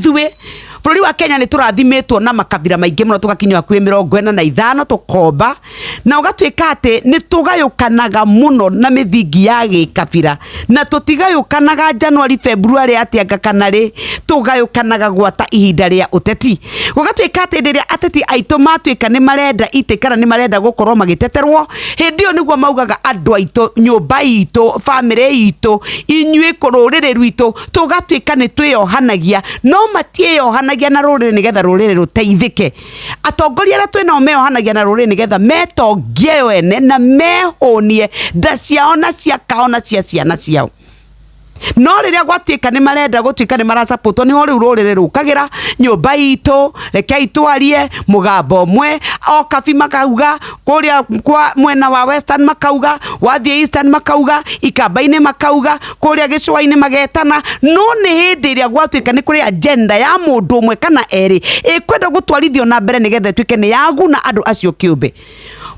Ithue bũrũri wa Kenya nĩ tũrathimetwo na makabira maingĩ mũno tũgakinywa kwĩ 45 tũkomba na ũgatuĩka atĩ nĩ tũgayũkanaga mũno na mĩthingi ya gĩkabira na tũtigayũkanaga January February atĩanga kana rĩ tũgayũkanaga gwata ihinda rĩa ũteti ũgatuĩka atĩ rĩrĩa ateti aitũ matuĩka nĩ marenda itĩ kana nĩ marenda gũkorwo magĩteterwo hĩndĩ ĩyo nĩguo maugaga andũ aitũ nyũmba itũ family itũ inyuĩ rũrĩrĩ rwitũ tũgatuĩka nĩ twĩyohanagia no matiĩyohanagia na rũrĩrĩ nĩgetha rũrĩrĩ rũteithĩke atongoria arĩa twĩnao meyohanagia na rũrĩrĩ nĩgetha metongie wene na mehũnie nda ciao na ciakao na cia ciana ciao no rĩrĩa gwatuĩka nĩ marenda gũtuĩka nĩ marasapotwo nĩho rĩu rũrĩrĩ rũkagĩra nyũmba itũ rekei twarie mũgambo ũmwe o kabi makauga kũrĩa kwa mwena wa Western makauga wathiĩ Eastern makauga ikamba-inĩ makauga kũrĩa gĩcũa-inĩ magetana no nĩ hĩndĩ ĩrĩa gwatuĩka nĩ kũrĩ agenda ya mũndũ ũmwe kana erĩ ĩkwenda gũtwarithio na mbere nĩgetha ĩtuĩke nĩ yaguna andũ acio kĩũmbe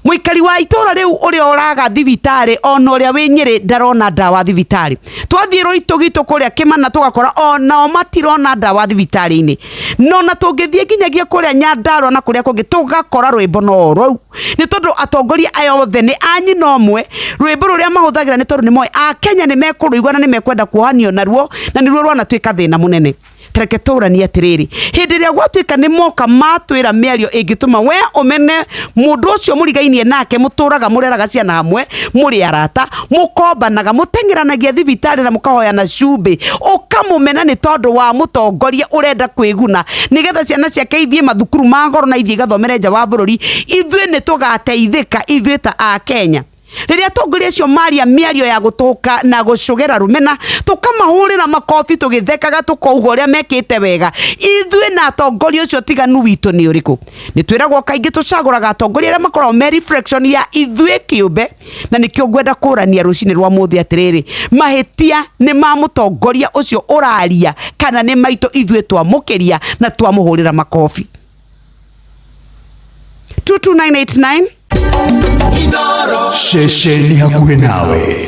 Muikari wa itora riu uria oraga thibitari ona uria wi Nyeri ndarona ndawa thibitari twathirwo itugitu kuria Kimana tugakora ona matirona ndawa thibitari-ini nona tungithie nginyagia kuria Nyandarua na kuria kungi tugakora rwimbo no rou ni tondu atongoria ayo othe ni anyina omwe rwimbo ruria mahuthagira ni tondu ni moe a Kenya ni mekuruigwa na ni mekwenda kuhanio naruo na niruo rwanatuika thina munene Tereke tũrani atiriri hindi ria gwatuika ni moka matwira mĩario ingituma we umene mundu ucio murigainie nake muturaga mureraga ciana hamwe muri arata mukombanaga mutengiranagia thibitari na mukahoya na cumbi ukamumena ni tondu wa mutongoria urenda kwiguna nigetha ciana ciake ithie mathukuru ma goro na ithie gathomere nja wa bururi ithue ni tugateithika ithue ta a Kenya riria tongoria cio maria miario ya gutuka na gucugera rumena tukamahurira makofi tugithekaga tukauga uria mekite wega ithue na tongoria ucio tiganu witu ni uriku ni twiragwo kaingi tucaguraga tongoria ria makorwo me reflection ya ithue kiumbe na nikio ngwenda kurania rucini rwa muthi atiriri mahitia ni ma mutongoria ucio uraria kana ni maito ithue twamukiria na twamuhurira makofi 22989 Shesheni hakuwe nawe.